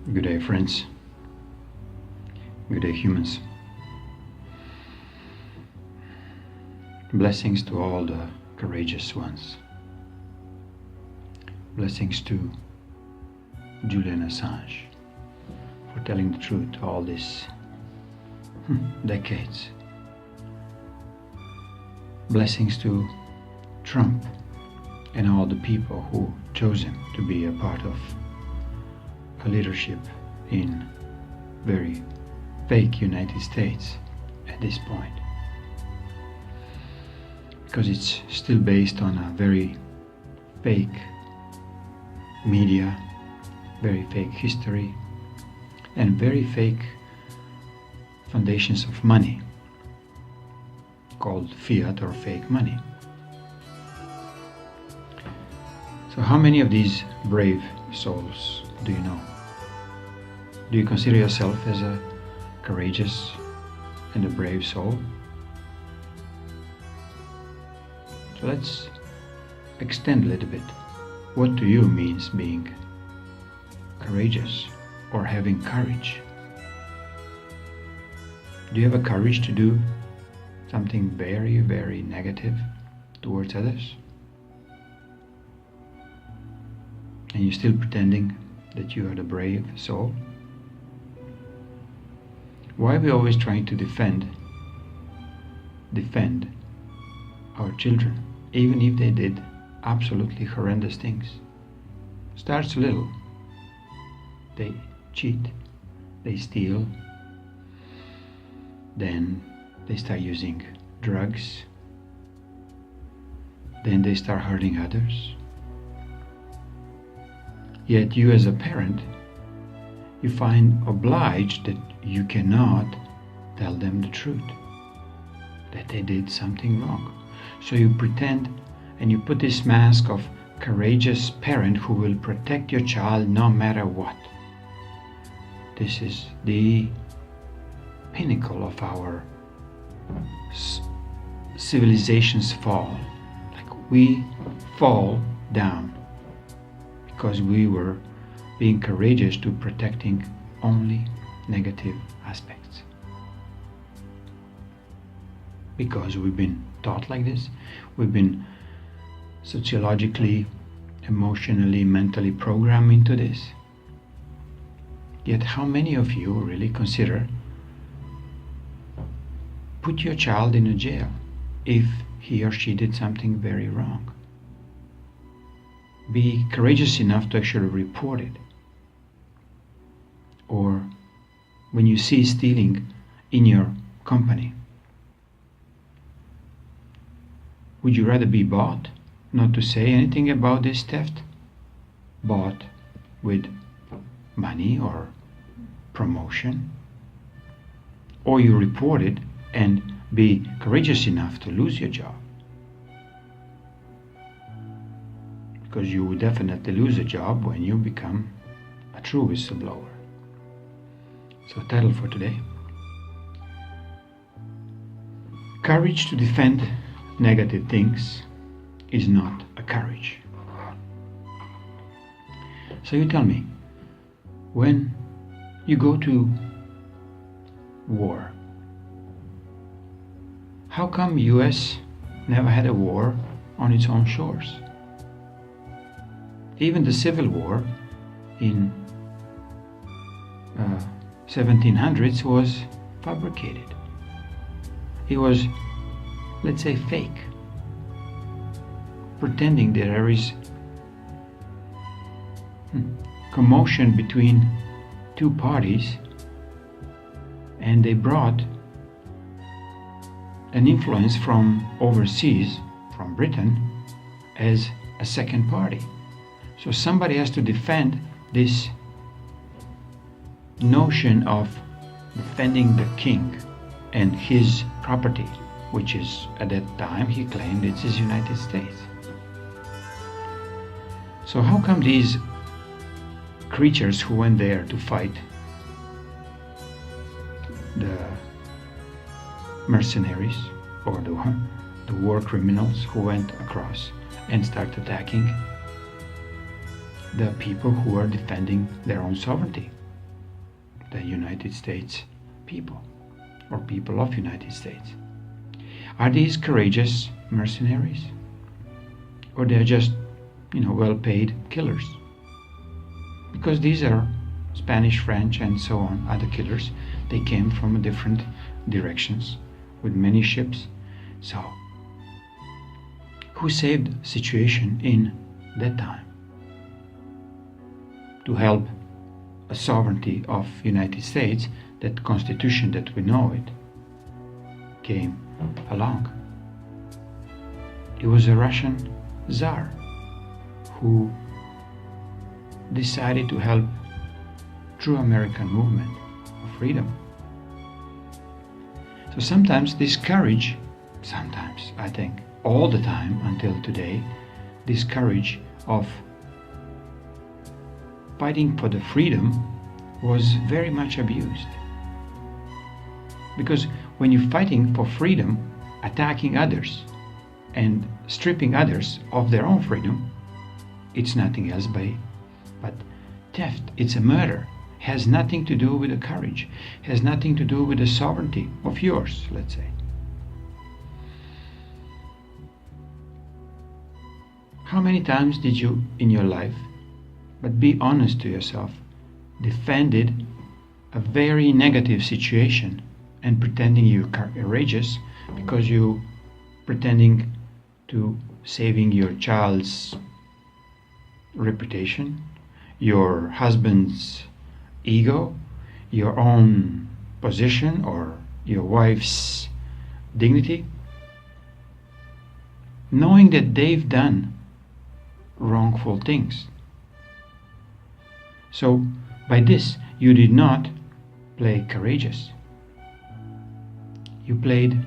Good day, friends. Good day, humans. Blessings to all the courageous ones. Blessings to Julian Assange for telling the truth all these decades. Blessings to Trump and all the people who chose him to be a part of a leadership in very fake United States at this point, because it's still based on a very fake media, very fake history, and very fake foundations of money called fiat or fake money. So how many of these brave souls do you know? Do you consider yourself as a courageous and a brave soul? So let's extend a little bit. What to you means being courageous or having courage? Do you have a courage to do something very, very negative towards others? And you're still pretending that you are the brave soul? Why are we always trying to defend our children, even if they did absolutely horrendous things? Starts little. They cheat, they steal, then they start using drugs, then they start hurting others. Yet you as a parent, you find obliged that you cannot tell them the truth, that they did something wrong. So you pretend and you put this mask of courageous parent who will protect your child no matter what. This is the pinnacle of our civilization's fall. Like we fall down because we were being courageous to protecting only negative aspects. Because we've been taught like this, we've been sociologically, emotionally, mentally programmed into this. Yet how many of you really consider put your child in a jail if he or she did something very wrong? Be courageous enough to actually report it. Or when you see stealing in your company, would you rather be bought, not to say anything about this theft, bought with money or promotion, or you report it and be courageous enough to lose your job? Because you will definitely lose a job when you become a true whistleblower. So title for today: Courage to defend negative things is not a courage. So you tell me, when you go to war, how come US never had a war on its own shores? Even the Civil War in 1700s was fabricated. It was, let's say, fake, pretending that there is commotion between two parties, and they brought an influence from overseas, from Britain, as a second party. So somebody has to defend this notion of defending the king and his property, which is, at that time, he claimed it's his United States. So how come these creatures who went there to fight the mercenaries or the war criminals who went across and started attacking the people who are defending their own sovereignty? the United States people, or people of United States. Are these courageous mercenaries? Or they're just, well-paid killers? Because these are Spanish, French, and so on, other killers. They came from different directions with many ships. So, who saved the situation in that time to help a sovereignty of United States? That constitution that we know it came along. It was a Russian Tsar who decided to help true American movement of freedom. So sometimes this courage, I think all the time until today, this courage of fighting for the freedom was very much abused. Because when you're fighting for freedom, attacking others and stripping others of their own freedom, it's nothing else but theft. It's a murder. Has nothing to do with the courage. Has nothing to do with the sovereignty of yours, let's say. How many times did you in your life, but be honest to yourself, defended a very negative situation and pretending you're courageous because you pretending to saving your child's reputation, your husband's ego, your own position, or your wife's dignity, knowing that they've done wrongful things. So by this you did not play courageous. You played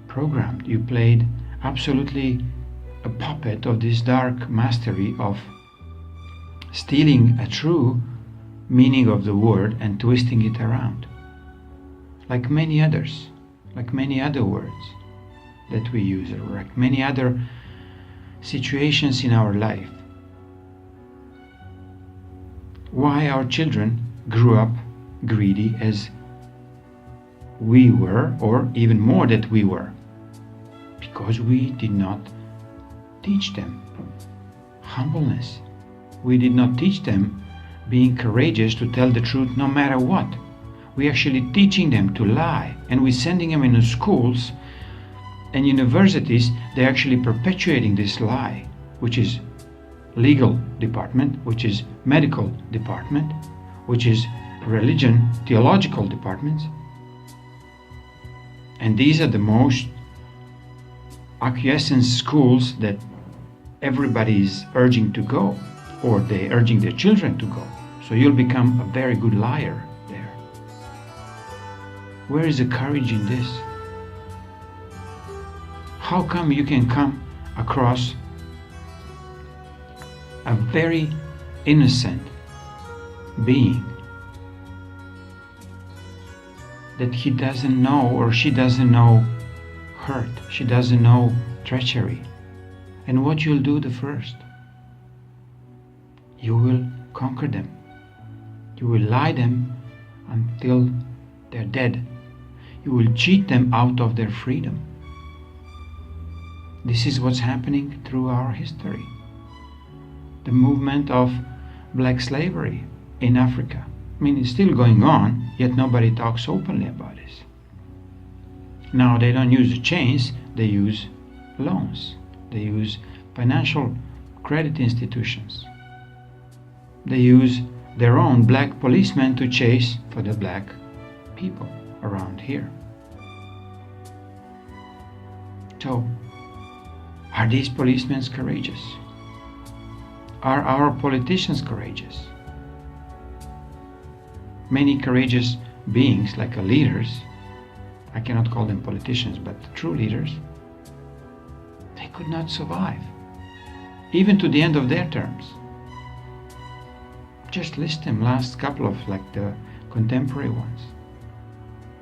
programmed. You played absolutely a puppet of this dark mastery of stealing a true meaning of the word and twisting it around. Like many others, like many other words that we use, or like many other situations in our life. Why our children grew up greedy as we were, or even more that we were? Because we did not teach them humbleness. We did not teach them being courageous to tell the truth no matter what. We're actually teaching them to lie, and we're sending them into schools and universities. They're actually perpetuating this lie, which is legal department, which is medical department, which is religion, theological departments. And these are the most acquiescent schools that everybody is urging to go, or they're urging their children to go. So you'll become a very good liar there. Where is the courage in this? How come you can come across a very innocent being that he doesn't know, or she doesn't know hurt, she doesn't know treachery? And what you'll do the first? You will conquer them. You will lie them until they're dead. You will cheat them out of their freedom. This is what's happening through our history. The movement of black slavery in Africa. I mean, it's still going on, yet nobody talks openly about this. Now they don't use chains, they use loans. They use financial credit institutions. They use their own black policemen to chase for the black people around here. So, are these policemen courageous? Are our politicians courageous? Many courageous beings, like leaders, I cannot call them politicians, but true leaders, they could not survive, even to the end of their terms. Just list them, last couple of the contemporary ones.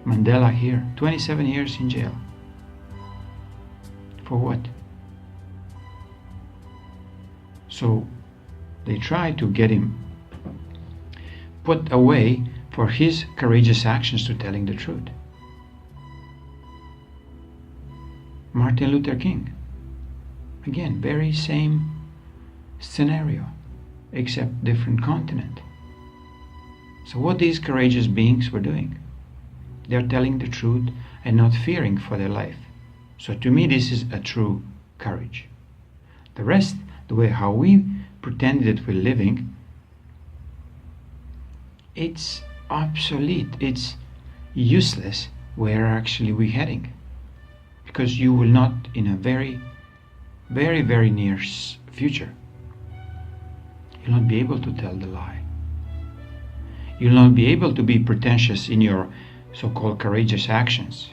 Mandela here, 27 years in jail. For what? So they tried to get him put away for his courageous actions to telling the truth. Martin Luther King, again, very same scenario, except different continent. So what these courageous beings were doing, they're telling the truth and not fearing for their life. So to me, this is a true courage. The rest, the way how we pretend that we're living, it's obsolete, it's useless. Where actually we're heading, because you will not, in a very, very, very near future, you'll not be able to tell the lie. You'll not be able to be pretentious in your so-called courageous actions.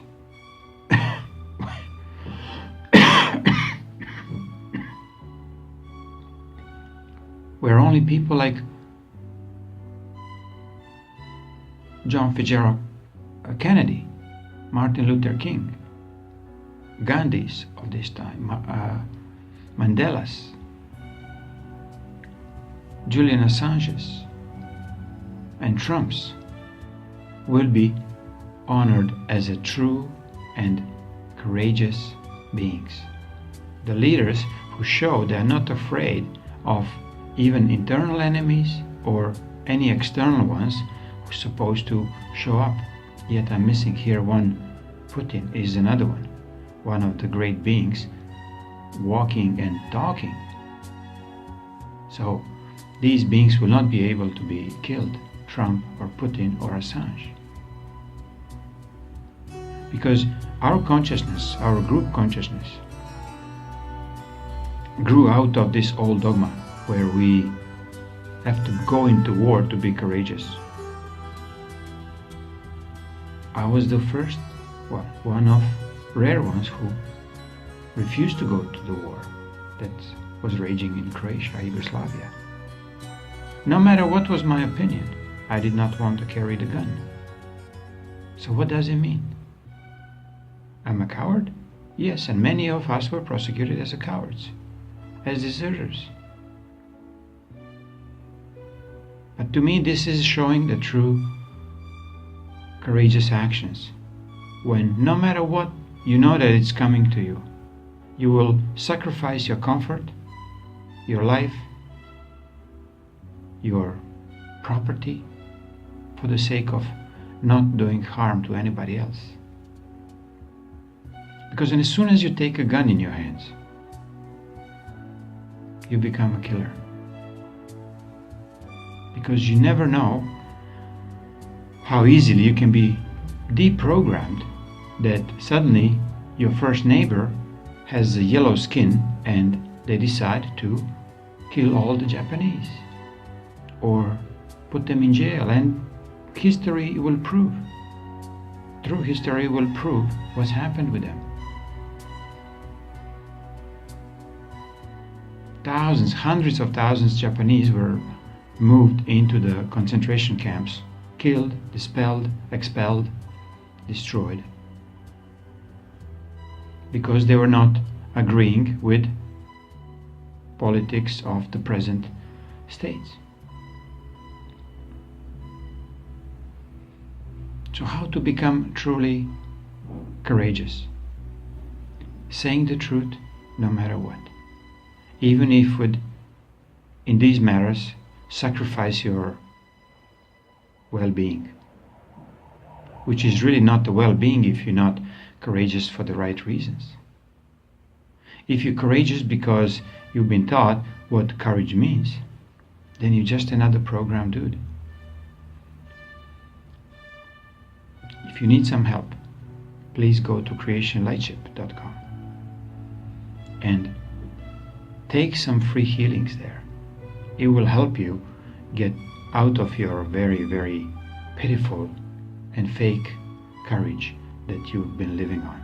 Where only people like John Fitzgerald Kennedy, Martin Luther King, Gandhis of this time, Mandelas, Julian Assanges, and Trumps will be honored as a true and courageous beings. The leaders who show they are not afraid of even internal enemies or any external ones who are supposed to show up. Yet I'm missing here one. Putin is another one of the great beings walking and talking. So these beings will not be able to be killed, Trump or Putin or Assange. Because our consciousness, our group consciousness, grew out of this old dogma where we have to go into war to be courageous. I was the first one of rare ones who refused to go to the war that was raging in Croatia, Yugoslavia. No matter what was my opinion, I did not want to carry the gun. So what does it mean? I'm a coward? Yes, and many of us were prosecuted as cowards, as deserters. But to me, this is showing the true courageous actions. When no matter what, you know that it's coming to you. You will sacrifice your comfort, your life, your property for the sake of not doing harm to anybody else. Because as soon as you take a gun in your hands, you become a killer. Because you never know how easily you can be deprogrammed that suddenly your first neighbor has a yellow skin and they decide to kill all the Japanese or put them in jail, and history will prove, true history will prove what's happened with them. Thousands, hundreds of thousands of Japanese were moved into the concentration camps, killed, dispelled, expelled, destroyed, because they were not agreeing with politics of the present states. So how to become truly courageous? Saying the truth no matter what. Even if would, in these matters, sacrifice your well-being, which is really not the well-being if you're not courageous for the right reasons. If you're courageous because you've been taught what courage means, then you're just another program dude. If you need some help, please go to creationlightship.com and take some free healings there. It will help you get out of your very, very pitiful and fake courage that you've been living on.